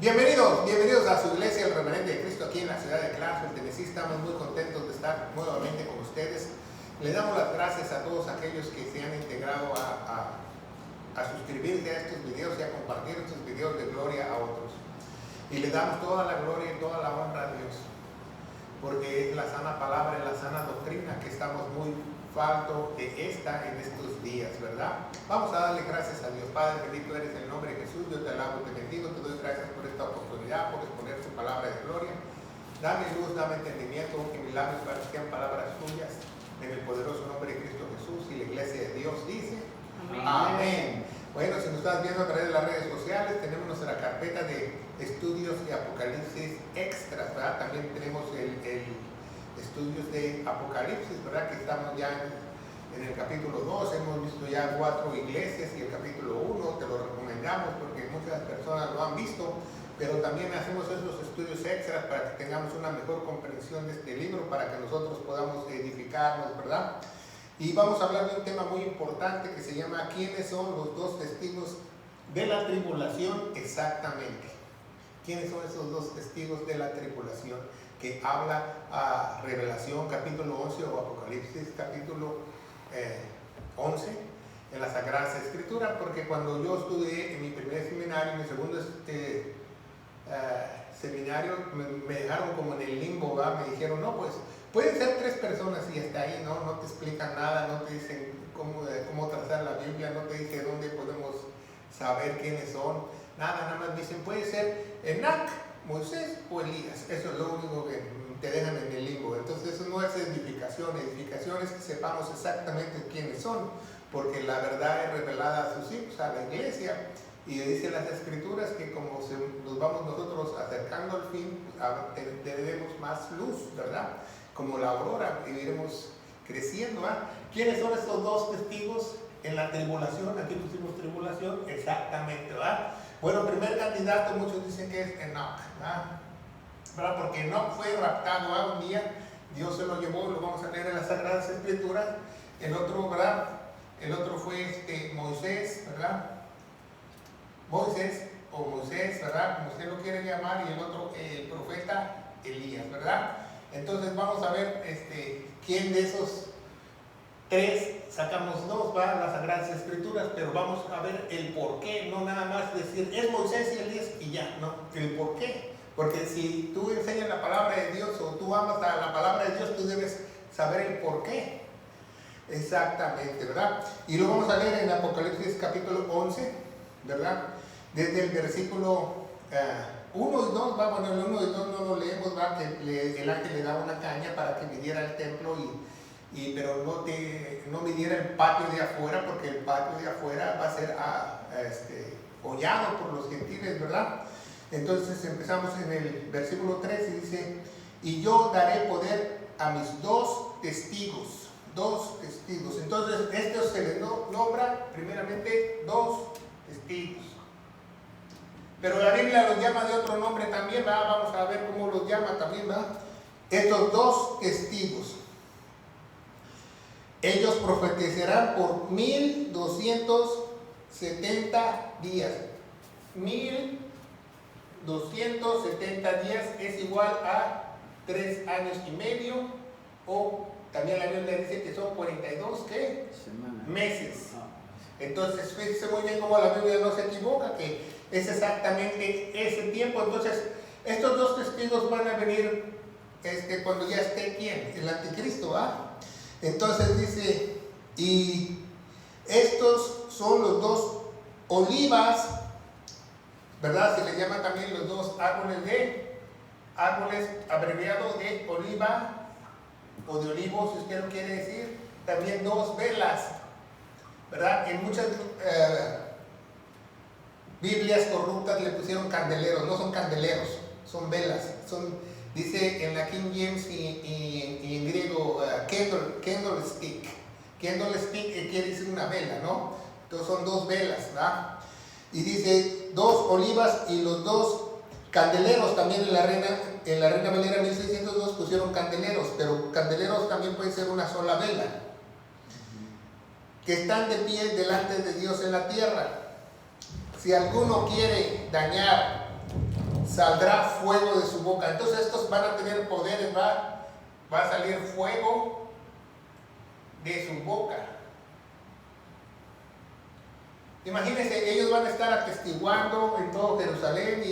Bienvenidos a su iglesia, el Remanente de Cristo, aquí en la ciudad de Clarksville, Tennessee. Estamos muy contentos de estar nuevamente con ustedes. Le damos las gracias a todos aquellos que se han integrado a suscribirse a estos videos y a compartir estos videos de gloria a otros. Y le damos toda la gloria y toda la honra a Dios, porque es la sana palabra, es la sana doctrina que estamos muy falto de esta en estos días, ¿verdad? Vamos a darle gracias a Dios. Padre, bendito eres en el nombre de Jesús. Yo te alabo, te bendigo, te doy gracias por esta oportunidad, por exponer tu palabra de gloria. Dame luz, dame entendimiento, que mis labios parezcan palabras tuyas, en el poderoso nombre de Cristo Jesús. Y la iglesia de Dios dice amén. Amén. Bueno, si nos estás viendo a través de las redes sociales, tenemos nuestra carpeta de estudios de Apocalipsis extras, ¿verdad? También tenemos el estudios de Apocalipsis, ¿verdad? Que estamos ya en el capítulo 2, hemos visto ya 4 iglesias y el capítulo 1, te lo recomendamos porque muchas personas lo han visto, pero también hacemos esos estudios extras para que tengamos una mejor comprensión de este libro, para que nosotros podamos edificarnos, ¿verdad? Y vamos a hablar de un tema muy importante que se llama ¿quiénes son los dos testigos de la tribulación exactamente? ¿Quiénes son esos dos testigos de la tribulación? Que habla a Revelación capítulo 11 o Apocalipsis capítulo 11 en las Sagradas Escrituras, porque cuando yo estudié en mi primer seminario, en mi segundo seminario, me dejaron como en el limbo, ¿va? Me dijeron, no, pues pueden ser 3 personas y hasta ahí, no te explican nada, no te dicen cómo trazar la Biblia, no te dicen dónde podemos saber quiénes son, nada más dicen, puede ser Enoc, Moisés o Elías. Eso es lo único que te dejan en el limbo. Entonces eso no es edificación. Edificación es que sepamos exactamente quiénes son, porque la verdad es revelada a sus hijos, a la iglesia, y dice las escrituras que como nos vamos nosotros acercando al fin, tendremos más luz, ¿verdad? Como la aurora, y iremos creciendo, ¿verdad? ¿Quiénes son estos dos testigos en la tribulación? Aquí pusimos tribulación, exactamente, ¿verdad? Bueno, el primer candidato, muchos dicen que es Enoc, ¿verdad? Porque Enoc fue raptado un día, Dios se lo llevó, lo vamos a leer en las Sagradas Escrituras. El otro, ¿verdad? El otro fue Moisés, ¿verdad? Moisés, ¿verdad? Como usted lo quiere llamar, y el otro, el profeta Elías, ¿verdad? Entonces vamos a ver quién de esos 3 sacamos 2, va las Sagradas Escrituras, pero vamos a ver el por qué, no nada más decir es Moisés y Elías y ya, no, el por qué. Porque si tú enseñas la palabra de Dios o tú amas la palabra de Dios, tú debes saber el por qué. Exactamente, ¿verdad? Y lo vamos a leer en Apocalipsis capítulo 11, ¿verdad? Desde el versículo 1 y 2, va, bueno, el 1 y 2 no lo leemos, va, que el ángel le daba una caña para que midiera el templo pero no midiera el patio de afuera, porque el patio de afuera va a ser hollado por los gentiles, ¿verdad? Entonces empezamos en el versículo 3 y dice, y yo daré poder a mis 2 testigos. Entonces estos se les nombra primeramente 2 testigos. Pero la Biblia los llama de otro nombre también, ¿verdad? Vamos a ver cómo los llama también, ¿verdad? Estos 2 testigos. Ellos profetizarán por 1270 días. 1270 días es igual a 3 años y medio, o también la Biblia dice que son 42 meses. Entonces, fíjense muy bien cómo la Biblia no se equivoca, que es exactamente ese tiempo. Entonces, estos 2 testigos van a venir cuando ya esté ¿quién? El anticristo, ¿ah? Entonces dice, y estos son los 2 olivas, ¿verdad? Se les llama también los 2 árboles abreviados de oliva o de olivo, si usted lo quiere decir. También 2 velas, ¿verdad? En muchas Biblias corruptas le pusieron candeleros, no son candeleros, son velas, dice en la King James y en griego candlestick. Candlestick quiere decir una vela, ¿no? Entonces son 2 velas, ¿verdad? Y dice 2 olivas y los 2 candeleros. También en la Reina Valera 1602 pusieron candeleros, pero candeleros también puede ser una sola vela, que están de pie delante de Dios en la tierra. Si alguno quiere dañar saldrá fuego de su boca. Entonces estos van a tener poderes, va a salir fuego de su boca. Imagínense, ellos van a estar atestiguando en todo Jerusalén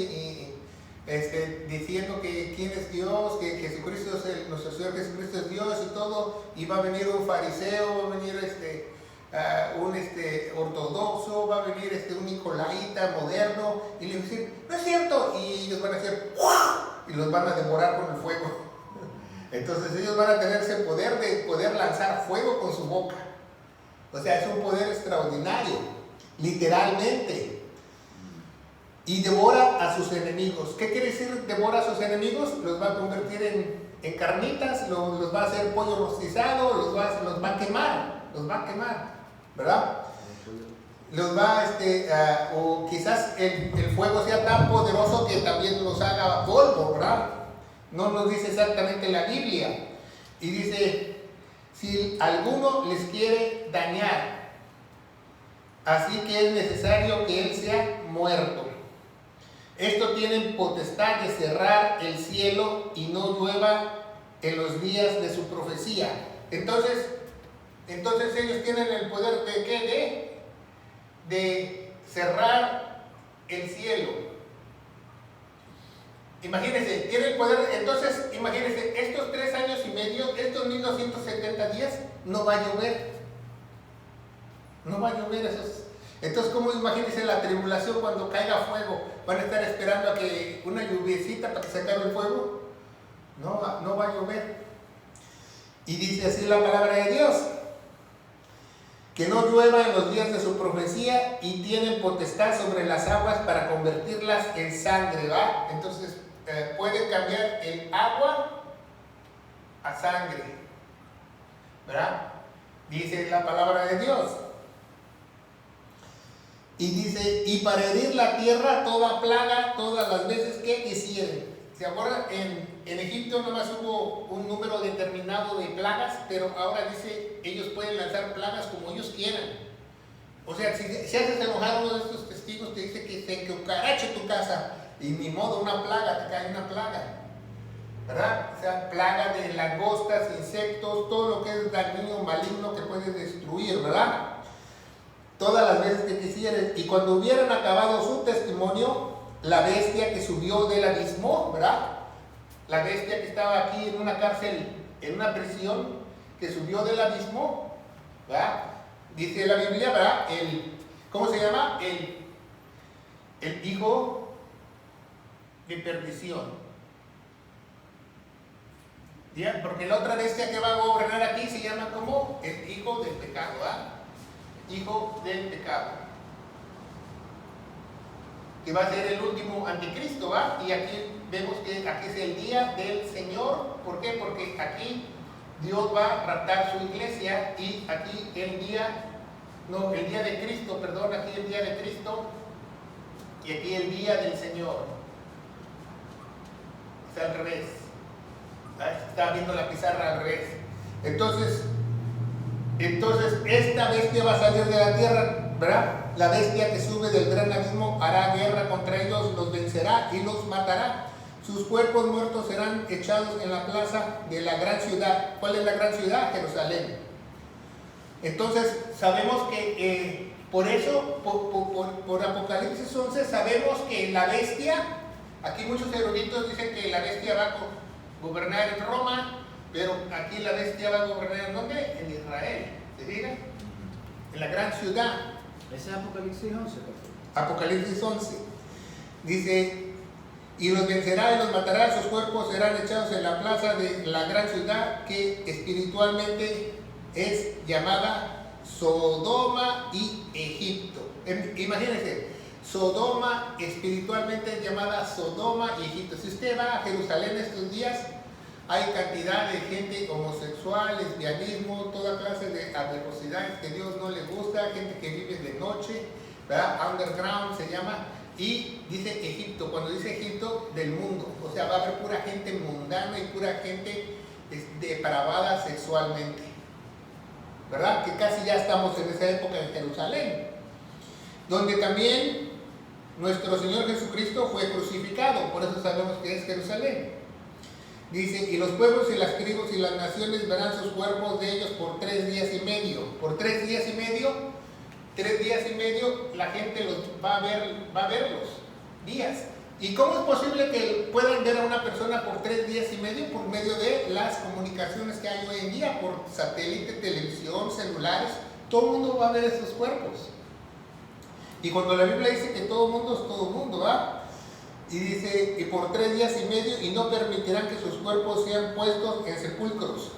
diciendo que quién es Dios, que Jesucristo es nuestro Señor Jesucristo es Dios y todo, y va a venir un fariseo, va a venir un ortodoxo, va a venir un nicolaíta moderno, y le va a decir, no es cierto, y ellos van a hacer ¡guau! Y los van a devorar con el fuego. Entonces ellos van a tener ese poder de poder lanzar fuego con su boca. O sea, es un poder extraordinario, literalmente. Y devora a sus enemigos. ¿Qué quiere decir devora a sus enemigos? Los va a convertir en carnitas, los va a hacer pollo rostizado, los va a quemar, ¿verdad? Los va o quizás el fuego sea tan poderoso que también los haga polvo, ¿verdad? No nos dice exactamente la Biblia. Y dice, si alguno les quiere dañar, así que es necesario que él sea muerto. Esto tienen potestad de cerrar el cielo y no llueva en los días de su profecía. Entonces ellos tienen el poder de ¿qué? De cerrar el cielo. Imagínense, tiene el poder. Entonces, imagínense, estos 3 años y medio, estos 1270 días, no va a llover. No va a llover esos. Entonces, ¿cómo imagínense la tribulación cuando caiga fuego? ¿Van a estar esperando a que una lluviecita para que se acabe el fuego? No va a llover. Y dice así la palabra de Dios, que no llueva en los días de su profecía, y tienen potestad sobre las aguas para convertirlas en sangre, ¿va? Entonces, pueden cambiar el agua a sangre, ¿verdad? Dice la palabra de Dios. Y dice, y para herir la tierra toda plaga, todas las veces que quisieren. ¿Se acuerdan? En Egipto nomás hubo un número determinado de plagas, pero ahora dice, ellos pueden lanzar plagas como ellos quieran. O sea, si haces enojar a uno de estos testigos, te dice que se cucarache tu casa, y ni modo, una plaga, te cae una plaga, ¿verdad? O sea, plaga de langostas, insectos, todo lo que es dañino, maligno que puede destruir, ¿verdad? Todas las veces que quisieran. Y cuando hubieran acabado su testimonio, la bestia que subió del abismo, ¿verdad? La bestia que estaba aquí en una cárcel, en una prisión, que subió del abismo, ¿verdad? Dice la Biblia, ¿verdad? ¿Cómo se llama? El hijo de perdición. ¿Ya? Porque la otra bestia que va a gobernar aquí se llama como el hijo del pecado, ¿verdad? Hijo del pecado, que va a ser el último anticristo, ¿va? Y aquí vemos que aquí es el día del Señor. ¿Por qué? Porque aquí Dios va a raptar su iglesia, y aquí el día de Cristo, perdón, aquí el día de Cristo, y aquí el día del Señor. Es al revés. Está viendo la pizarra al revés. Entonces esta bestia va a salir de la tierra, ¿verdad? La bestia que sube del gran abismo hará guerra contra ellos, los vencerá y los matará. Sus cuerpos muertos serán echados en la plaza de la gran ciudad. ¿Cuál es la gran ciudad? Jerusalén. Entonces sabemos que por eso, por Apocalipsis 11, sabemos que la bestia, aquí muchos eruditos dicen que la bestia va a gobernar en Roma, pero aquí la bestia va a gobernar ¿en dónde? En Israel. ¿Se fijan? En la gran ciudad. Ese es Apocalipsis 11, por favor. Apocalipsis 11. Dice, y los vencerá y los matará, sus cuerpos serán echados en la plaza de la gran ciudad, que espiritualmente es llamada Sodoma y Egipto. Imagínense, Sodoma espiritualmente es llamada Sodoma y Egipto. Si usted va a Jerusalén estos días, hay cantidad de gente homosexual, lesbianismo, toda clase de aberraciones que Dios no le gusta, gente que vive de noche, ¿verdad? Underground se llama, y dice Egipto. Cuando dice Egipto, del mundo, o sea, va a haber pura gente mundana y pura gente depravada sexualmente, ¿verdad? Que casi ya estamos en esa época en Jerusalén, donde también nuestro Señor Jesucristo fue crucificado. Por eso que es Jerusalén. Dice, y los pueblos y las tribus y las naciones verán sus cuerpos de ellos por 3 días y medio. Por 3 días y medio, 3 días y medio, la gente los va a verlos días. ¿Y cómo es posible que puedan ver a una persona por 3 días y medio? Por medio de las comunicaciones que hay hoy en día, por satélite, televisión, celulares. Todo el mundo va a ver esos cuerpos. Y cuando la Biblia dice que todo mundo es todo mundo, ¿va? Y dice, y por 3 días y medio, y no permitirán que sus cuerpos sean puestos en sepulcros.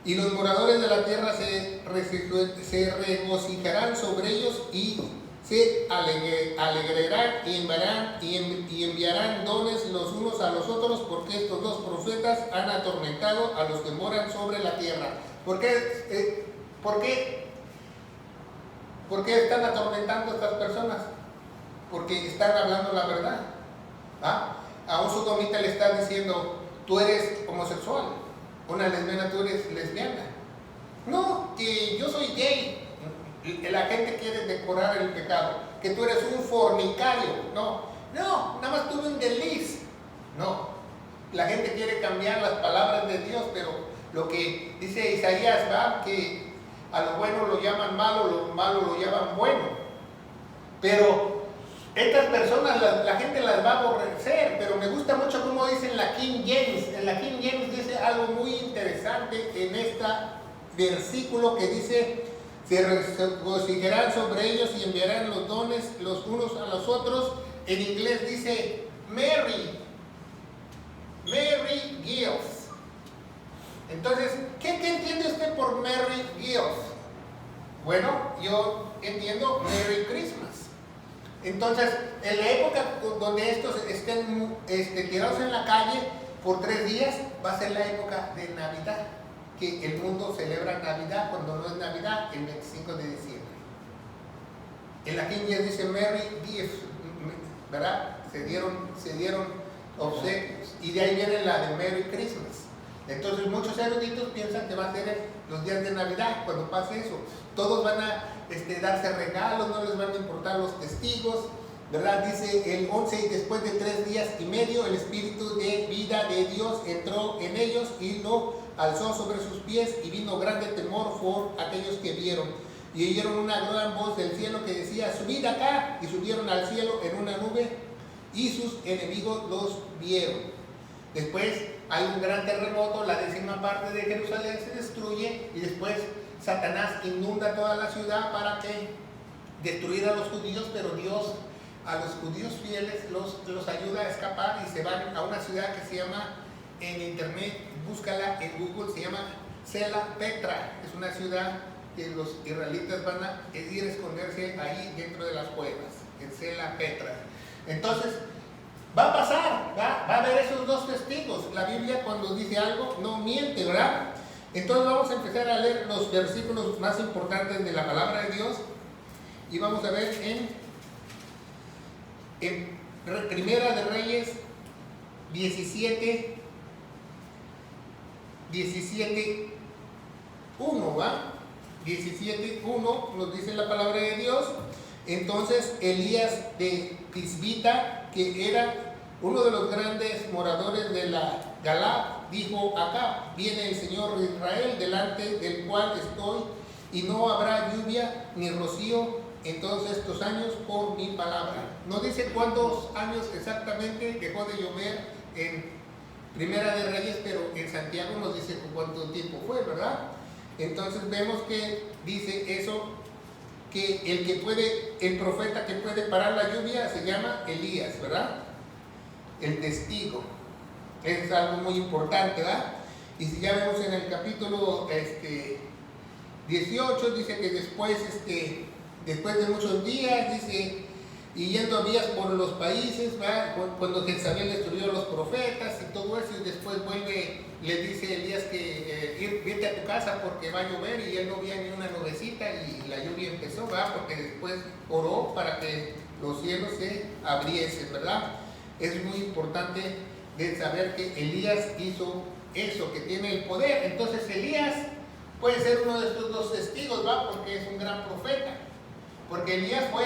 Y los moradores de la tierra se regocijarán sobre ellos y se alegrarán y enviarán dones los unos a los otros, porque estos dos profetas han atormentado a los que moran sobre la tierra. ¿Por qué están atormentando a estas personas? Porque están hablando la verdad. ¿Ah? A un sodomita le están diciendo, tú eres homosexual. Una lesbiana, tú eres lesbiana. No, que yo soy gay. La gente quiere decorar el pecado. Que tú eres un fornicario. No, nada más tuve un desliz. No, la gente quiere cambiar las palabras de Dios, pero lo que dice Isaías, ¿va? Que a lo bueno lo llaman malo, lo malo lo llaman bueno. Pero estas personas, la gente las va a aborrecer, pero me gusta mucho cómo dice en la King James. En la King James dice algo muy interesante en este versículo que dice, se regocijarán sobre ellos y enviarán los dones los unos a los otros. En inglés dice Mary gives. Entonces, ¿qué entiende usted por Mary gives? Bueno, yo entiendo Merry Christmas. Entonces, en la época donde estos estén tirados en la calle por 3 días, va a ser la época de Navidad, que el mundo celebra Navidad cuando no es Navidad, el 25 de diciembre. En la King James dice Merry Gift, ¿verdad? Se dieron obsequios, y de ahí viene la de Merry Christmas. Entonces muchos eruditos piensan que va a ser los días de Navidad cuando pase eso. Todos van a darse regalos, no les van a importar los testigos, ¿verdad? Dice el 11, y después de 3 días y medio el espíritu de vida de Dios entró en ellos y lo alzó sobre sus pies, y vino grande temor por aquellos que vieron. Y oyeron una gran voz del cielo que decía, subid acá, y subieron al cielo en una nube, y sus enemigos los vieron. Después hay un gran terremoto, la 10ª parte de Jerusalén se destruye, y después Satanás inunda toda la ciudad para que destruir a los judíos, pero Dios a los judíos fieles los ayuda a escapar, y se van a una ciudad que se llama, en internet, búscala en Google, se llama Sela Petra. Es una ciudad que los israelitas van a ir a esconderse ahí dentro de las cuevas, en Sela Petra. Entonces, va a pasar, va a haber esos dos testigos. La Biblia, cuando dice algo, no miente, ¿verdad? Entonces vamos a empezar a leer los versículos más importantes de la palabra de Dios, y vamos a ver en Primera de Reyes 17:1, ¿va? 17:1 nos dice la palabra de Dios. Entonces Elías de Tisbita, que era uno de los grandes moradores de la Galá, dijo, acá viene el Señor de Israel, delante del cual estoy, y no habrá lluvia ni rocío en todos estos años por mi palabra. No dice cuántos años exactamente dejó de llover en Primera de Reyes, pero en Santiago nos dice cuánto tiempo fue, ¿verdad? Entonces vemos que dice eso, que el profeta que puede parar la lluvia se llama Elías, ¿verdad? El testigo. Es algo muy importante, ¿verdad? Y si ya vemos en el capítulo 18, dice que después de muchos días, dice, y yendo Abías por los países, ¿va? Cuando Jezabel destruyó a los profetas y todo eso, y después vuelve, le dice Elías que vete a tu casa porque va a llover, y él no veía ni una nubecita, y la lluvia empezó, ¿va? Porque después oró para que los cielos se abriesen, ¿verdad? Es muy importante de saber que Elías hizo eso, que tiene el poder. Entonces Elías puede ser uno de estos dos testigos, ¿va? Porque es un gran profeta. Porque Elías fue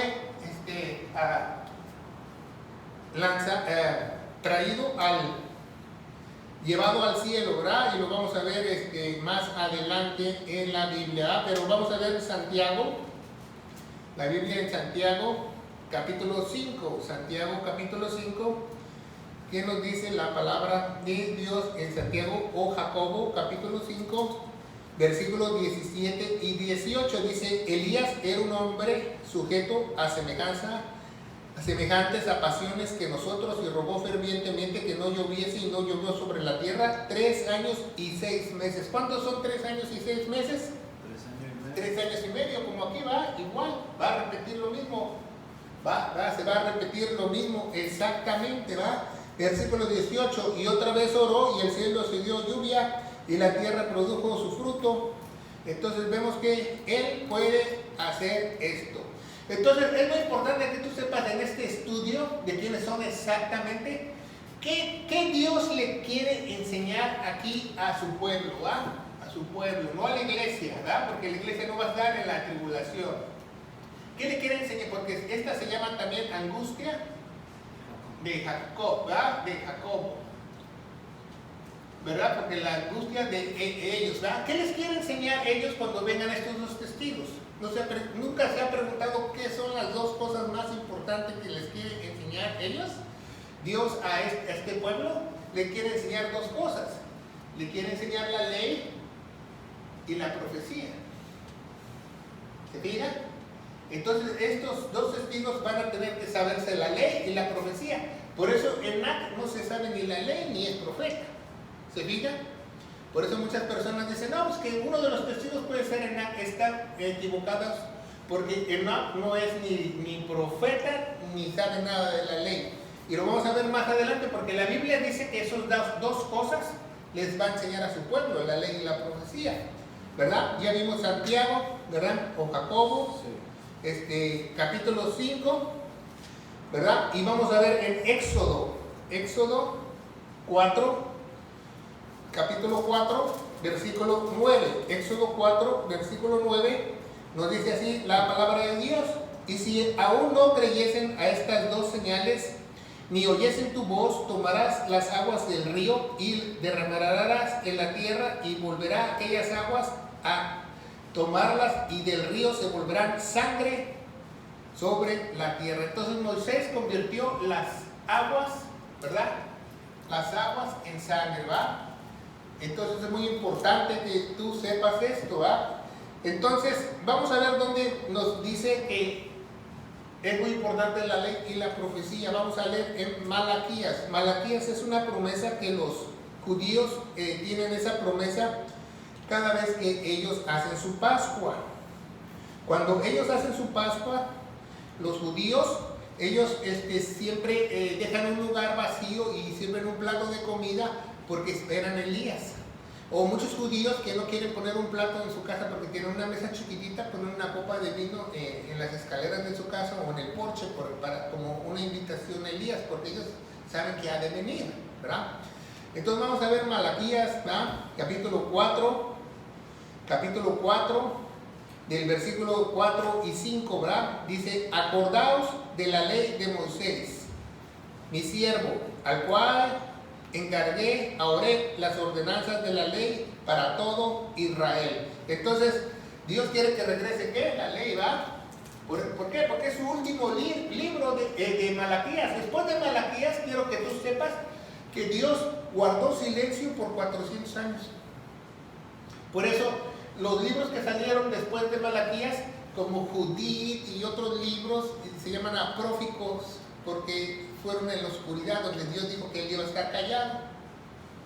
llevado al cielo, ¿verdad? Y lo vamos a ver más adelante en la Biblia, ¿verdad? Pero vamos a ver Santiago, la Biblia en Santiago, capítulo 5, Santiago capítulo 5, ¿qué nos dice la palabra de Dios en Santiago o Jacobo, capítulo 5, versículos 17 y 18? Dice, Elías era un hombre sujeto a semejantes a pasiones que nosotros, y rogó fervientemente que no lloviese, y no llovió sobre la tierra 3 años y 6 meses. ¿Cuántos son 3 años y 6 meses? 3 años y medio, como aquí va, igual, va a repetir lo mismo, se va a repetir lo mismo exactamente, ¿va? Versículo 18, y otra vez oró, y el cielo se dio lluvia, y la tierra produjo su fruto. Entonces vemos que Él puede hacer esto. Entonces es muy importante que tú sepas en este estudio de quiénes son exactamente, qué Dios le quiere enseñar aquí a su pueblo, ¿va? A su pueblo, no a la iglesia, ¿verdad? Porque la iglesia no va a estar en la tribulación. ¿Qué le quiere enseñar? Porque esta se llama también angustia de Jacob, ¿verdad? De Jacobo, ¿verdad? Porque la angustia de ellos, ¿verdad? ¿Qué les quiere enseñar ellos cuando vengan estos dos testigos? Nunca se ha preguntado qué son las dos cosas más importantes que les quiere enseñar ellos. Dios a este pueblo le quiere enseñar dos cosas. Le quiere enseñar la ley y la profecía. ¿Se fijan? Entonces estos dos testigos van a tener que saberse la ley y la profecía. Por eso Enoc no se sabe ni la ley ni es profeta. ¿Se fijan? Por eso muchas personas dicen, no, pues que uno de los testigos puede ser Enoc. Están equivocados, porque Enoc no es ni profeta ni sabe nada de la ley. Y lo vamos a ver más adelante, porque la Biblia dice que esas dos cosas les va a enseñar a su pueblo, la ley y la profecía, ¿verdad? Ya vimos Santiago, ¿verdad? O Jacobo, sí. Capítulo 5, ¿verdad? Y vamos a ver en Éxodo 4, capítulo 4, versículo 9. Éxodo 4, versículo 9, nos dice así la palabra de Dios. Y si aún no creyesen a estas dos señales, ni oyesen tu voz, tomarás las aguas del río y derramarás en la tierra, y volverá aquellas aguas a tomarlas, y del río se volverán sangre sobre la tierra. Entonces Moisés convirtió las aguas, ¿verdad? Las aguas en sangre, ¿va? Entonces es muy importante que tú sepas esto, ¿va? Entonces vamos a ver dónde nos dice que es muy importante la ley y la profecía. Vamos a leer en Malaquías. Malaquías es una promesa que los judíos tienen esa promesa cada vez que ellos hacen su Pascua. Cuando ellos hacen su Pascua, los judíos, ellos siempre dejan un lugar vacío y sirven un plato de comida porque esperan a Elías. O muchos judíos que no quieren poner un plato en su casa porque tienen una mesa chiquitita, ponen una copa de vino en las escaleras de su casa o en el porche como una invitación a Elías, porque ellos saben que ha de venir, ¿verdad? Entonces vamos a ver Malaquías, ¿verdad? Capítulo 4, del versículo 4 y 5, ¿verdad? Dice, acordaos de la ley de Moisés, mi siervo, al cual encargué a Oreb las ordenanzas de la ley para todo Israel. Entonces Dios quiere que regrese, ¿qué? La ley, ¿va? ¿Por qué? Porque es su último libro de Malaquías. Después de Malaquías quiero que tú sepas que Dios guardó silencio por 400 años. Por eso los libros que salieron después de Malaquías, como Judith y otros libros, se llaman apócrifos, porque fueron en la oscuridad, donde Dios dijo que Él iba a estar callado.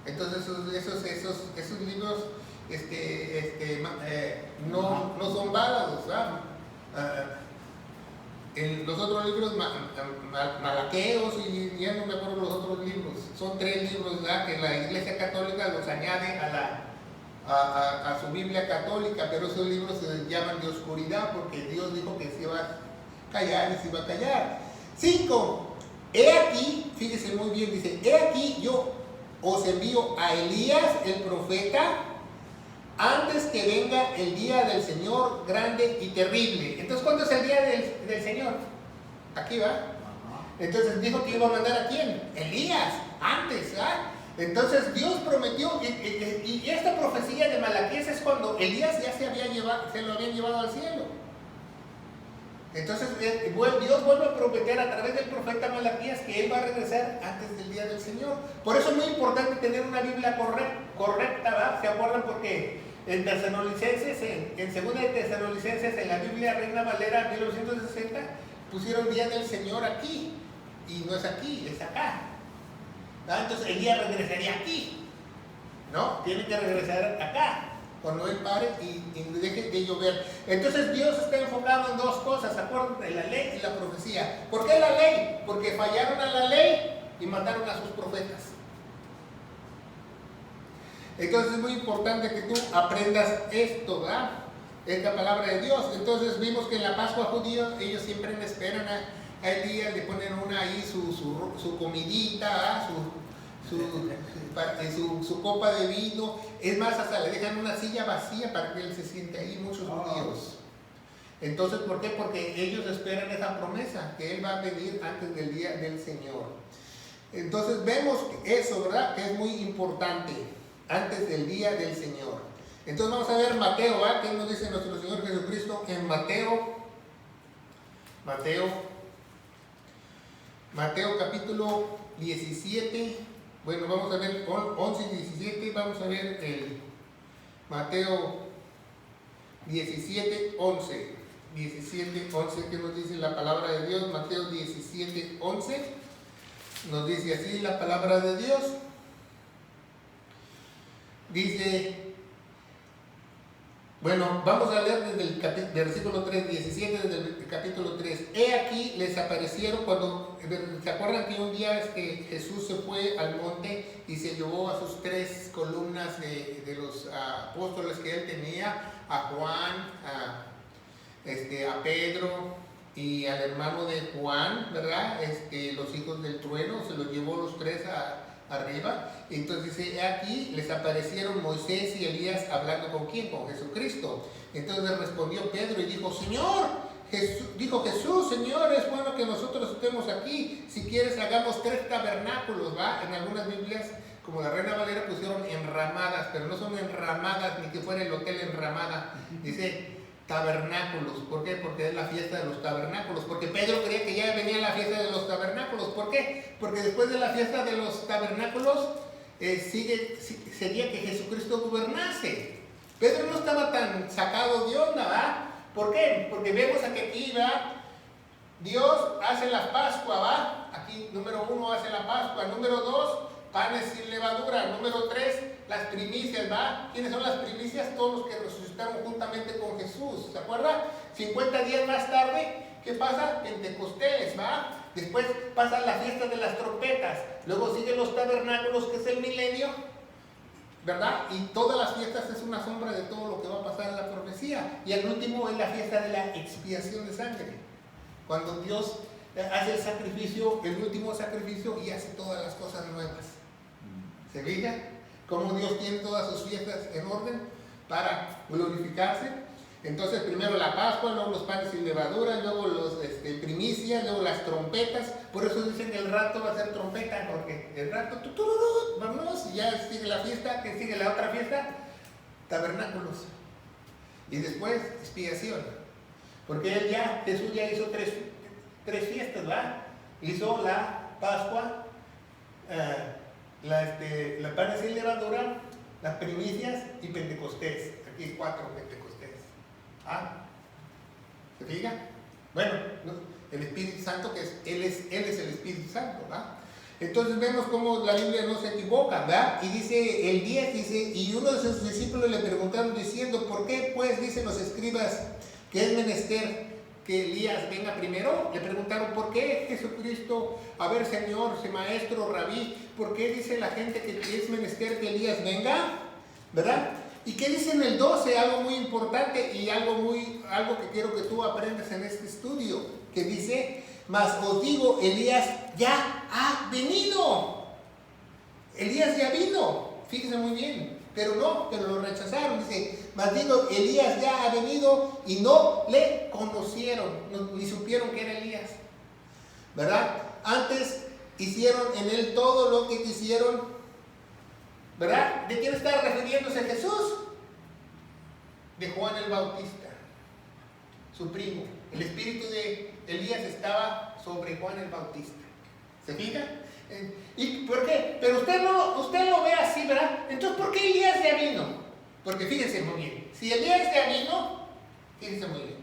Entonces esos libros no son válidos, ¿verdad? En los otros libros, Malaqueos, y ya no me acuerdo los otros libros, son 3 libros, ¿verdad?, que la Iglesia Católica los añade a su Biblia católica, pero esos libros se llaman de oscuridad porque Dios dijo que se iba a callar y se iba a callar. 5. He aquí, fíjese muy bien, dice, he aquí yo os envío a Elías el profeta antes que venga el día del Señor grande y terrible. Entonces, ¿cuándo es el día del Señor? Aquí va. Entonces dijo que iba a mandar a quién? Elías. Entonces Dios prometió, y esta profecía de Malaquías es cuando Elías ya se lo habían llevado al cielo. Entonces Dios vuelve a prometer a través del profeta Malaquías que Él va a regresar antes del día del Señor. Por eso es muy importante tener una Biblia correcta, ¿verdad? ¿Se acuerdan? Porque en Tesalonicenses, en segunda de Tesalonicenses, en la Biblia Reina Valera 1960, pusieron día del Señor aquí. Y no es aquí, es acá. ¿Verdad? Entonces Elías regresaría aquí. ¿No? Tiene que regresar acá. Cuando Él pare y deje de llover. Entonces Dios está enfocado en dos cosas, acuérdense, la ley y la profecía. ¿Por qué la ley? Porque fallaron a la ley y mataron a sus profetas. Entonces es muy importante que tú aprendas esto, ¿verdad? Esta palabra de Dios. Entonces vimos que en la Pascua judía ellos siempre esperan a Elías, le ponen ahí su comidita, ¿verdad? Su copa de vino, es más, hasta le dejan una silla vacía para que él se siente ahí, muchos judíos. Entonces, ¿por qué? Porque ellos esperan esa promesa, que Él va a venir antes del día del Señor. Entonces vemos eso, ¿verdad? Que es muy importante, antes del día del Señor. Entonces vamos a ver Mateo, ¿verdad? ¿Qué nos dice nuestro Señor Jesucristo en Mateo capítulo 17? Bueno, vamos a ver 11 y 17, vamos a ver el Mateo 17, 11. 17, 11, ¿qué nos dice la palabra de Dios? Mateo 17, 11, nos dice así la palabra de Dios. Dice, bueno, vamos a leer desde el versículo 3, 17, desde el capítulo 3. He aquí les aparecieron cuando, ¿se acuerdan que un día Jesús se fue al monte y se llevó a sus 3 columnas de los apóstoles que él tenía, a Juan, a Pedro y al hermano de Juan, ¿verdad? Los hijos del trueno, se los llevó los 3 arriba. Entonces dice, aquí les aparecieron Moisés y Elías hablando ¿con quién? Con Jesucristo. Entonces respondió Pedro y dijo, Señor, Jesús, Señor, es bueno que nosotros estemos aquí. Si quieres hagamos 3 tabernáculos, ¿va? En algunas Biblias, como la Reina Valera, pusieron enramadas, pero no son enramadas ni que fuera el hotel enramada. Dice tabernáculos. ¿Por qué? Porque es la fiesta de los tabernáculos. Porque Pedro creía que ya venía la fiesta de los tabernáculos. ¿Por qué? Porque después de la fiesta de los tabernáculos sería que Jesucristo gobernase. Pedro no estaba tan sacado de onda, ¿va? ¿Por qué? Porque vemos que aquí, ¿va? Dios hace la Pascua, ¿va? Aquí, número 1, hace la Pascua. Número 2, panes sin levadura. Número 3, las primicias, ¿va? ¿Quiénes son las primicias? Todos los que resucitaron juntamente con Jesús, ¿se acuerda? 50 días más tarde, ¿qué pasa? Pentecostés, ¿va? Después pasa la fiesta de las trompetas. Luego siguen los tabernáculos, que es el milenio, ¿verdad? Y todas las fiestas es una sombra de todo lo que va a pasar en la profecía. Y el último es la fiesta de la expiación de sangre. Cuando Dios hace el sacrificio, el último sacrificio, y hace todas las cosas nuevas. ¿Se fija? Cómo Dios tiene todas sus fiestas en orden para glorificarse. Entonces primero la Pascua, luego los panes sin levadura, luego los primicias, luego las trompetas. Por eso dicen que el rato va a ser trompeta, porque el rato, vámonos, y ya sigue la fiesta, que sigue la otra fiesta, tabernáculos. Y después expiación. Porque Jesús ya hizo tres fiestas, ¿verdad? Hizo la Pascua, la panes sin levadura, las primicias y Pentecostés. Aquí hay 4 Pentecostés. ¿Se fija? Bueno, el Espíritu Santo, que Él es el Espíritu Santo, ¿verdad? Entonces vemos cómo la Biblia no se equivoca, ¿verdad? Y dice el 10, dice, y uno de sus discípulos le preguntaron diciendo, ¿por qué pues dicen los escribas que es menester que Elías venga primero? Le preguntaron, ¿por qué Jesucristo? A ver, Señor, maestro, rabí, ¿por qué dice la gente que es menester que Elías venga? ¿Verdad? ¿Y qué dice en el 12? Algo muy importante y algo que quiero que tú aprendas en este estudio, que dice, mas os digo, Elías ya ha venido. Elías ya vino, fíjense muy bien, pero lo rechazaron. Dice, mas digo, Elías ya ha venido y no le conocieron, ni supieron que era Elías, ¿verdad? Antes hicieron en él todo lo que quisieron ¿verdad? ¿De quién está refiriéndose Jesús? De Juan el Bautista, su primo. El espíritu de Elías estaba sobre Juan el Bautista. ¿Se fija? ¿Y por qué? Pero usted lo ve así, ¿verdad? Entonces, ¿por qué Elías ya vino? Porque fíjense muy bien, si Elías ya vino, fíjense muy bien,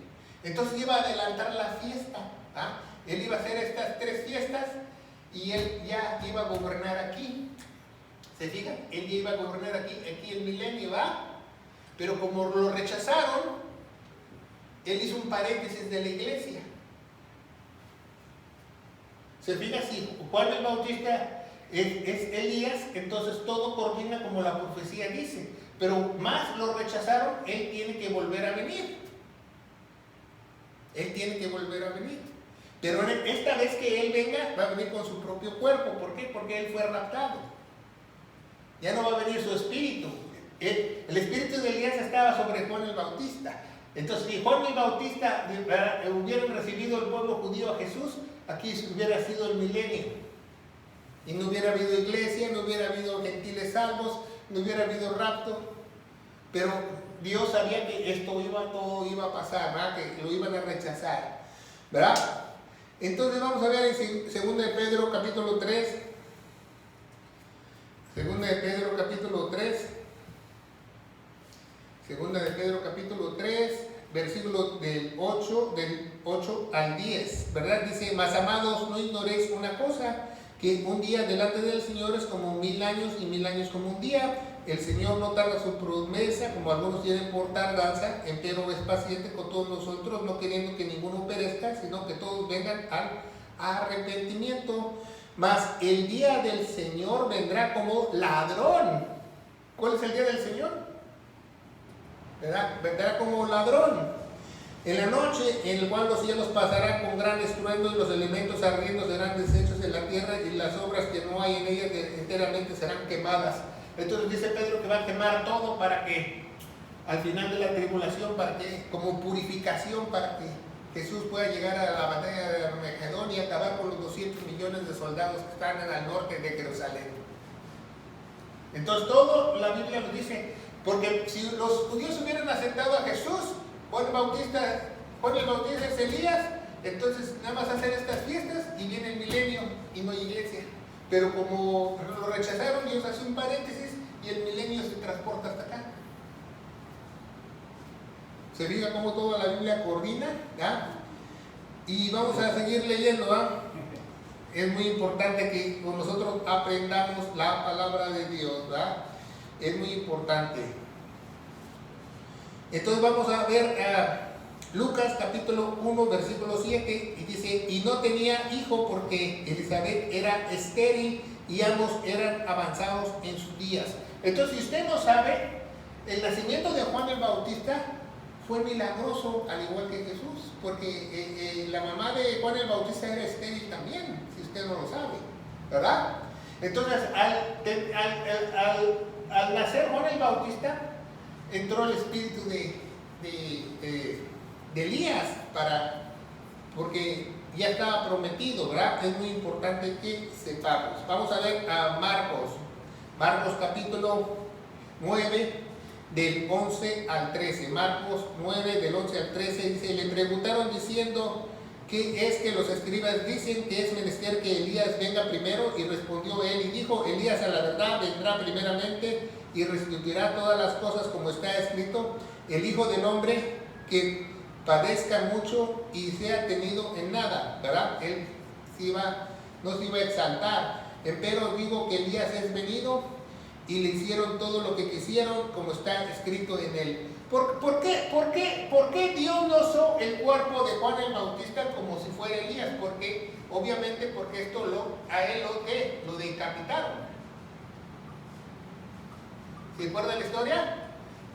entonces iba a adelantar la fiesta. ¿Ah? Él iba a hacer estas 3 fiestas y él ya iba a gobernar aquí. ¿Se fijan? Él ya iba a gobernar aquí el milenio, ¿va? Pero como lo rechazaron, él hizo un paréntesis de la iglesia. ¿Se fija? Si Juan el Bautista es Elías, entonces todo coordina como la profecía dice. Pero más lo rechazaron, él tiene que volver a venir. Él tiene que volver a venir. Pero esta vez que él venga, va a venir con su propio cuerpo. ¿Por qué? Porque él fue raptado. Ya no va a venir su espíritu. El espíritu de Elías estaba sobre Juan el Bautista. Entonces, si Juan el Bautista hubieran recibido el pueblo judío a Jesús, aquí hubiera sido el milenio. Y no hubiera habido iglesia, no hubiera habido gentiles salvos, no hubiera habido rapto. Pero Dios sabía que todo iba a pasar, ¿verdad? Que lo iban a rechazar, ¿verdad? Entonces vamos a ver en 2 de Pedro capítulo 3. 2 de Pedro capítulo 3. 2 de Pedro capítulo 3, versículo del 8 al 10, ¿verdad? Dice: mas amados, no ignoréis una cosa, que un día delante del Señor es como 1000 años y 1000 años como un día. El Señor no tarda su promesa, como algunos tienen por tardanza, empero es paciente con todos nosotros, no queriendo que ninguno perezca, sino que todos vengan al arrepentimiento. Mas el día del Señor vendrá como ladrón. ¿Cuál es el día del Señor? ¿Verdad? Vendrá como ladrón en la noche, en el cual los cielos pasarán con gran estruendo y los elementos ardiendo serán deshechos de la tierra y las obras que no hay en ella enteramente serán quemadas. Entonces dice Pedro que va a quemar todo para que al final de la tribulación, para que, como purificación, para que Jesús pueda llegar a la batalla de Armagedón y acabar con los 200 millones de soldados que están al norte de Jerusalén. Entonces todo la Biblia nos dice, porque si los judíos hubieran aceptado a Jesús, Juan el Bautista es Elías, entonces nada más hacer estas fiestas y viene el milenio y no hay iglesia. Pero como lo rechazaron, Dios hace un paréntesis y el milenio se transporta hasta acá. Se fija cómo toda la Biblia coordina, ¿ya? Y vamos a seguir leyendo, ¿va? Es muy importante que nosotros aprendamos la palabra de Dios, ¿verdad? Es muy importante. Entonces vamos a ver Lucas capítulo 1 versículo 7 y dice: y no tenía hijo porque Elizabeth era estéril y ambos eran avanzados en sus días. Entonces, si usted no sabe, el nacimiento de Juan el Bautista fue milagroso, al igual que Jesús, porque la mamá de Juan el Bautista era estéril también, si usted no lo sabe, ¿verdad? Entonces, al nacer Juan el Bautista, entró el espíritu de Elías, porque ya estaba prometido, ¿verdad? Es muy importante que sepamos. Vamos a ver a Marcos capítulo 9, del 11 al 13. Marcos 9, del 11 al 13, dice: le preguntaron diciendo: ¿qué es que los escribas dicen que es menester que Elías venga primero? Y respondió él y dijo: Elías a la verdad vendrá primeramente y restituirá todas las cosas como está escrito. El Hijo del Hombre que padezca mucho y sea tenido en nada, ¿verdad? Él no se iba a exaltar. Empero digo que Elías es venido y le hicieron todo lo que quisieron, como está escrito en él. ¿Por qué Dios no usó el cuerpo de Juan el Bautista como si fuera Elías? Obviamente porque esto a él lo decapitaron. ¿Se acuerdan la historia?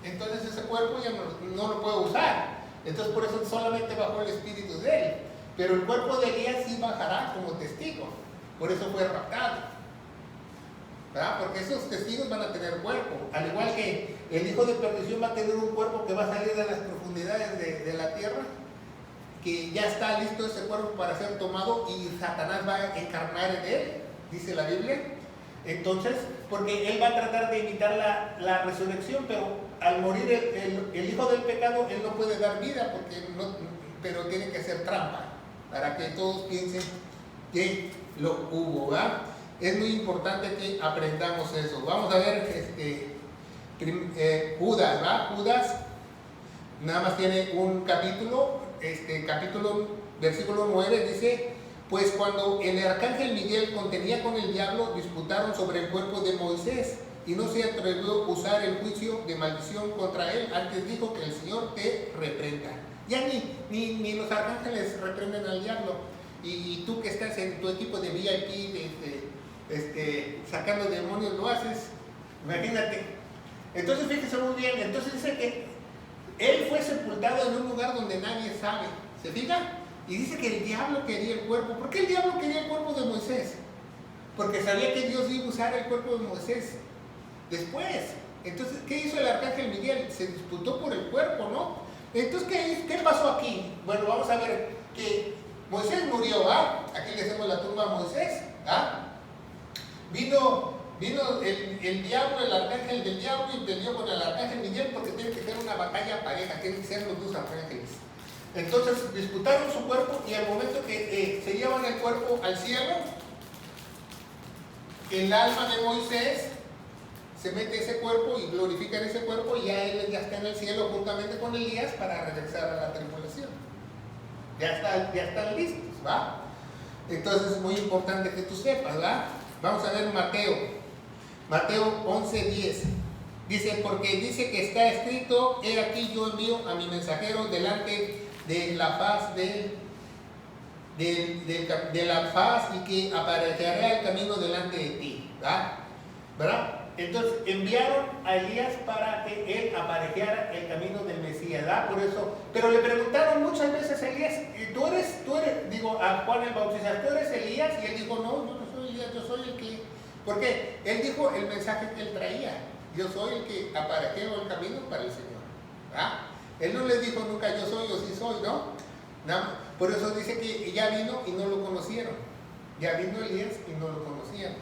Entonces ese cuerpo ya no lo puede usar. Entonces por eso solamente bajó el espíritu de él. Pero el cuerpo de Elías sí bajará como testigo. Por eso fue raptado, ¿verdad? Porque esos testigos van a tener cuerpo. Al igual que el hijo de perdición va a tener un cuerpo que va a salir de las profundidades de la tierra, que ya está listo ese cuerpo para ser tomado y Satanás va a encarnar en él, dice la Biblia. Entonces, porque él va a tratar de imitar la resurrección, pero al morir el hijo del pecado, él no puede dar vida, pero tiene que hacer trampa, para que todos piensen que lo hubo, ¿verdad? Es muy importante que aprendamos eso. Vamos a ver Judas, ¿verdad? Judas nada más tiene un capítulo, versículo 9 dice: pues cuando el arcángel Miguel contenía con el diablo, disputaron sobre el cuerpo de Moisés, y no se atrevió a usar el juicio de maldición contra él, antes dijo que el Señor te reprenda. Ya ni los arcángeles reprenden al diablo. Y tú que estás en tu equipo de VIP, sacando demonios, lo haces, imagínate. Entonces fíjese muy bien, entonces dice que él fue sepultado en un lugar donde nadie sabe, ¿se fija? Y dice que el diablo quería el cuerpo. ¿Por qué el diablo quería el cuerpo de Moisés? Porque sabía que Dios iba a usar el cuerpo de Moisés después. Entonces, ¿qué hizo el arcángel Miguel? Se disputó por el cuerpo, ¿no? Entonces, ¿qué pasó aquí? Bueno, vamos a ver que Moisés murió, ¿ah? Aquí le hacemos la tumba a Moisés, ¿ah? Vino el diablo, el arcángel del diablo, y peleó con el arcángel Miguel, porque tiene que ser una batalla pareja, tienen que ser los dos arcángeles. Entonces disputaron su cuerpo, y al momento que se llevan el cuerpo al cielo, el alma de Moisés se mete ese cuerpo y glorifican ese cuerpo, y ya él ya está en el cielo juntamente con Elías para regresar a la tribulación. Ya están listos, ¿va? Entonces es muy importante que tú sepas, ¿va? Vamos a ver Mateo 11:10. Dice: porque dice que está escrito: he aquí yo envío a mi mensajero delante de la faz de la faz, y que aparejará el camino delante de ti, ¿verdad? Entonces enviaron a Elías para que él aparejara el camino del Mesías, ¿verdad? Por eso, pero le preguntaron muchas veces a Elías: ¿tú eres, a Juan el Bautista, ¿tú eres Elías? Y él dijo: no, yo no soy Elías, yo soy el que... Porque él dijo el mensaje que él traía: yo soy el que aparejeo el camino para el Señor, ¿verdad? Él no les dijo nunca: yo soy o sí soy, ¿no? Por eso dice que ya vino y no lo conocieron. Ya vino Elías y no lo conocían.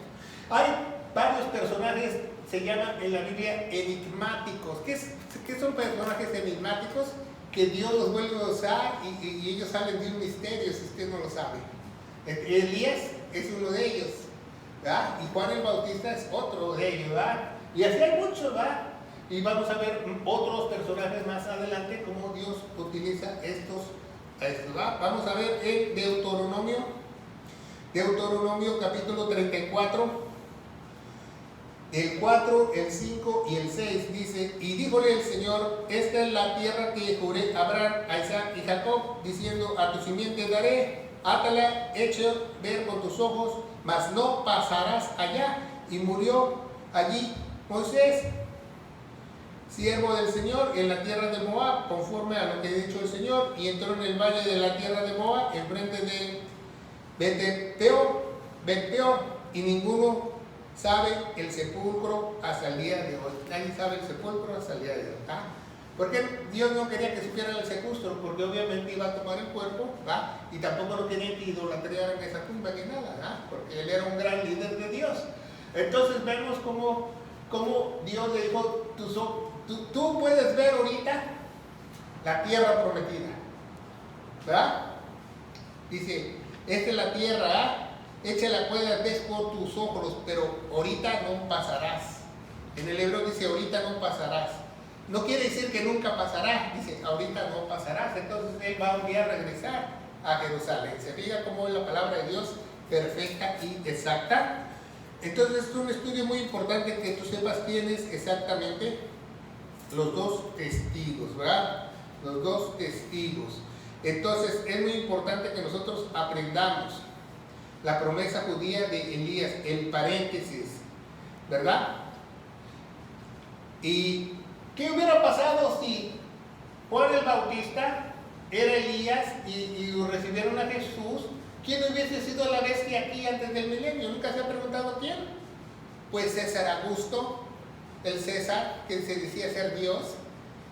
Hay varios personajes, se llaman en la Biblia enigmáticos. ¿Qué son personajes enigmáticos? Que Dios los vuelve a usar y ellos salen de un misterio, si usted no lo sabe. Elías es uno de ellos, ¿verdad? Y Juan el Bautista es otro de ellos, ¿verdad? Y así hay muchos, ¿verdad? Y vamos a ver otros personajes más adelante, cómo Dios utiliza estos, ¿verdad? Vamos a ver en Deuteronomio capítulo 34, el 4, el 5 y el 6 dice: y díjole el Señor: esta es la tierra que juré a Abraham, a Isaac y Jacob, diciendo: a tu simiente daré, átala, hecho ver con tus ojos, mas no pasarás allá. Y murió allí Moisés, siervo del Señor, en la tierra de Moab, conforme a lo que ha dicho el Señor, y entró en el valle de la tierra de Moab, enfrente de Bet-peor, y ninguno sabe el sepulcro hasta el día de hoy. Nadie sabe el sepulcro hasta el día de hoy, ¿ah? Porque Dios no quería que supiera el sepulcro, porque obviamente iba a tomar el cuerpo, ¿va? Y tampoco lo quería que idolatraran en esa tumba ni nada, ¿ah? Porque él era un gran líder de Dios. Entonces vemos cómo Dios le dijo: tú puedes ver ahorita la tierra prometida, ¿verdad? Dice: esta es la tierra, ¿ah? Échala, puedas ver por tus ojos, pero ahorita no pasarás. En el hebreo dice: ahorita no pasarás. No quiere decir que nunca pasará, dice: ahorita no pasarás. Entonces él va un día a regresar a Jerusalén. Se fija cómo es la palabra de Dios, perfecta y exacta. Entonces es un estudio muy importante que tú sepas quién es exactamente los dos testigos, ¿verdad? Los dos testigos. Entonces es muy importante que nosotros aprendamos la promesa judía de Elías, el paréntesis, ¿verdad? ¿Y qué hubiera pasado si Juan el Bautista era Elías y recibieron a Jesús? ¿Quién hubiese sido la bestia aquí antes del milenio? ¿Nunca se ha preguntado quién? Pues César Augusto, el César, que se decía ser Dios.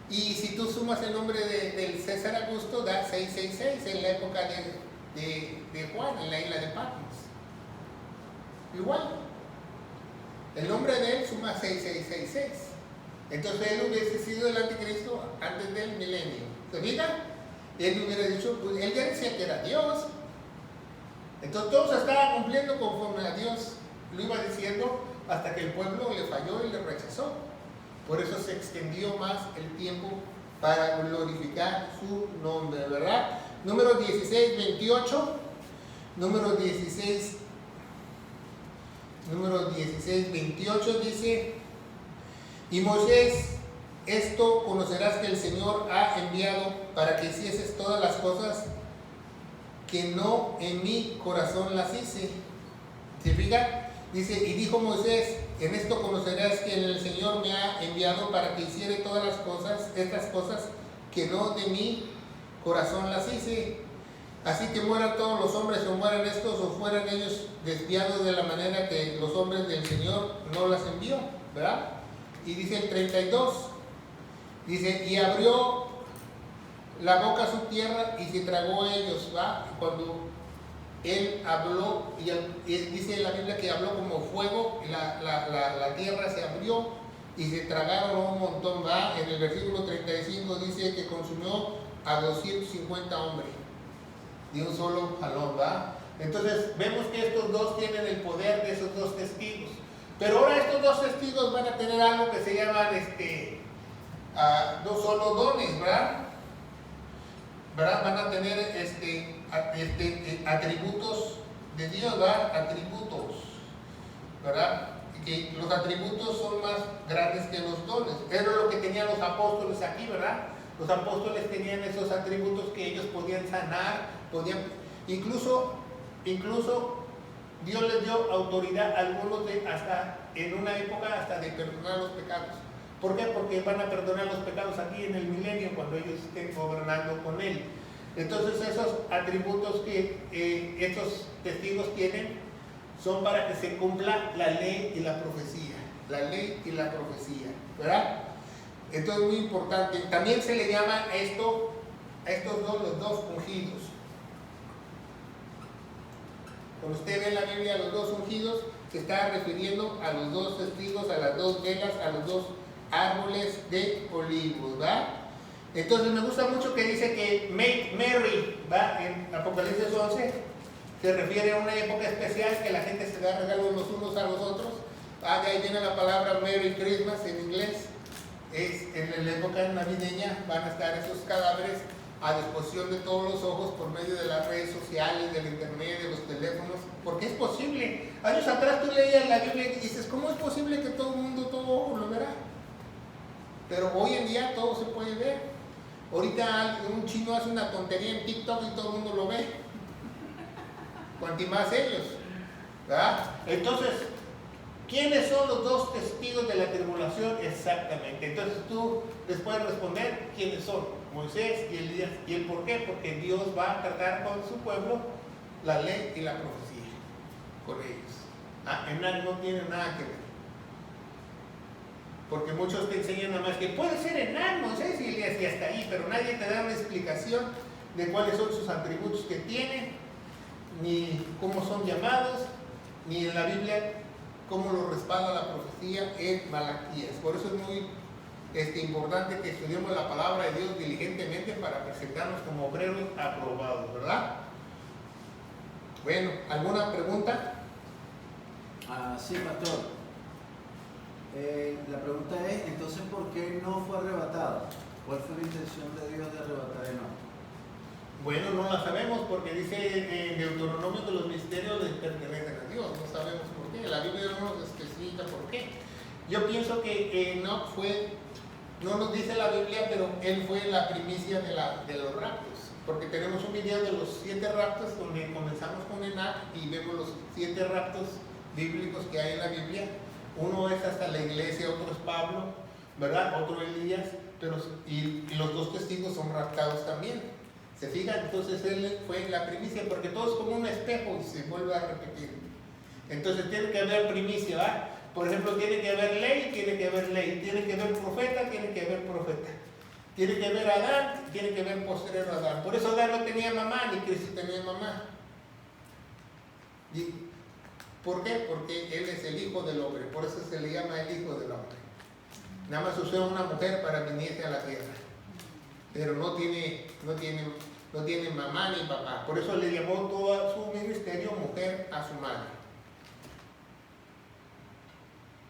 Y si tú sumas el nombre del César Augusto, da 666 en la época de Juan, en la isla de Patmos. Igual. El nombre de él suma 6666. Entonces él hubiese sido el anticristo antes del milenio. ¿Se fijan? Él hubiera dicho, pues él ya decía que era Dios. Entonces todo se estaba cumpliendo conforme a Dios lo iba diciendo, hasta que el pueblo le falló y le rechazó. Por eso se extendió más el tiempo para glorificar su nombre, ¿verdad? Número 16:28. Número 16:28 dice: y Moisés, esto conocerás que el Señor ha enviado para que hicieses todas las cosas que no en mi corazón las hice. ¿Se fija? Dice, y dijo Moisés, en esto conocerás que el Señor me ha enviado para que hiciere todas las cosas, estas cosas que no de mi corazón las hice. Así que mueran todos los hombres, o mueran estos, o fueran ellos desviados de la manera que los hombres del Señor no las envió, ¿verdad? Y dice el 32, dice, y abrió la boca a su tierra y se tragó a ellos, ¿va? Cuando él habló, y dice en la Biblia que habló como fuego, y la tierra se abrió y se tragaron un montón, ¿va? En el versículo 35 dice que consumió a 250 hombres de un solo jalón, ¿va? Entonces vemos que estos dos tienen el poder de esos dos testigos. Pero ahora estos dos testigos van a tener algo que se llaman dos solo dones, ¿verdad? Van a tener atributos de Dios, ¿verdad? Atributos, ¿verdad? Que los atributos son más grandes que los dones. Era lo que tenían los apóstoles aquí, ¿verdad? Los apóstoles tenían esos atributos que ellos podían sanar, incluso Dios les dio autoridad a algunos hasta en una época hasta de perdonar los pecados. ¿Por qué? Porque van a perdonar los pecados aquí en el milenio cuando ellos estén gobernando con Él. Entonces esos atributos que estos testigos tienen son para que se cumpla la ley y la profecía. La ley y la profecía, ¿verdad? Esto es muy importante. También se le llama a estos dos, los dos ungidos. Cuando usted ve en la Biblia los dos ungidos, se está refiriendo a los dos testigos, a las dos velas, a los dos árboles de olivos, ¿va? Entonces me gusta mucho que dice que make merry, ¿va? En Apocalipsis 11 se refiere a una época especial que la gente se da regalos los unos a los otros. De ahí viene la palabra Merry Christmas en inglés. Es en la época navideña van a estar esos cadáveres a disposición de todos los ojos por medio de las redes sociales, del internet, de los teléfonos, porque es posible. Años atrás tú leías la Biblia y dices, ¿cómo es posible que todo el mundo, todo ojo lo verá? Pero hoy en día todo se puede ver. Ahorita un chino hace una tontería en TikTok y todo el mundo lo ve. Cuanto más ellos, ¿verdad? Entonces, ¿quiénes son los dos testigos de la tribulación? Exactamente. Entonces tú les puedes responder quiénes son. Moisés y Elías. ¿Y el por qué? Porque Dios va a tratar con su pueblo la ley y la profecía con ellos. Enán no tiene nada que ver. Porque muchos te enseñan nada más que puede ser Enán, Moisés y Elías y hasta ahí, pero nadie te da una explicación de cuáles son sus atributos que tienen, ni cómo son llamados, ni en la Biblia cómo lo respalda la profecía en Malaquías. Por eso es muy importante que estudiemos la palabra de Dios diligentemente para presentarnos como obreros aprobados, ¿verdad? Bueno, ¿alguna pregunta? Sí, pastor. La pregunta es, entonces, ¿por qué no fue arrebatado? ¿Cuál fue la intención de Dios de arrebatar a Enoc? Bueno, no la sabemos porque dice en Deuteronomio que los misterios les pertenecen a Dios. No sabemos por qué. La Biblia no nos especifica por qué. Yo pienso que Enoc no nos dice la Biblia, pero él fue la primicia de los raptos. Porque tenemos un video de los 7 raptos donde comenzamos con Enoc y vemos los 7 raptos bíblicos que hay en la Biblia. Uno es hasta la iglesia, otro es Pablo, ¿verdad? Otro Elías, y los dos testigos son raptados también. ¿Se fijan? Entonces él fue la primicia, porque todo es como un espejo y se vuelve a repetir. Entonces tiene que haber primicia, ¿verdad? Por ejemplo, tiene que haber ley, tiene que haber ley. Tiene que haber profeta, tiene que haber profeta. Tiene que haber Adán, tiene que haber posterior a Adán. Por eso Adán no tenía mamá, ni Cristo tenía mamá. ¿Por qué? Porque Él es el Hijo del Hombre, por eso se le llama el Hijo del Hombre. Nada más usó una mujer para venirse a la tierra, pero no tiene mamá ni papá, por eso le llamó todo su ministerio mujer a su madre.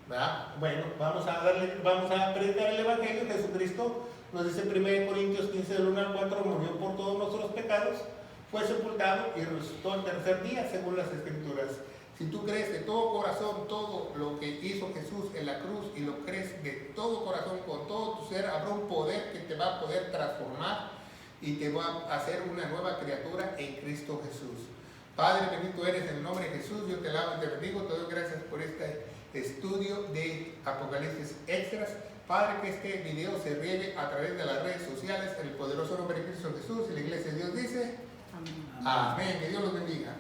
¿Verdad? Bueno, vamos a predicar el Evangelio. Jesucristo nos dice en 1 Corintios 15, del 1 al 4, murió por todos nuestros pecados, fue sepultado y resucitó el tercer día, según las Escrituras. Si tú crees de todo corazón todo lo que hizo Jesús en la cruz y lo crees de todo corazón, con todo tu ser, habrá un poder que te va a poder transformar y te va a hacer una nueva criatura en Cristo Jesús. Padre, bendito eres en el nombre de Jesús. Yo te alabo y te bendigo. Te doy gracias por este estudio de Apocalipsis Extras. Padre, que este video se riegue a través de las redes sociales en el poderoso nombre de Cristo Jesús. Y la iglesia de Dios dice: amén. Amén. Que Dios los bendiga.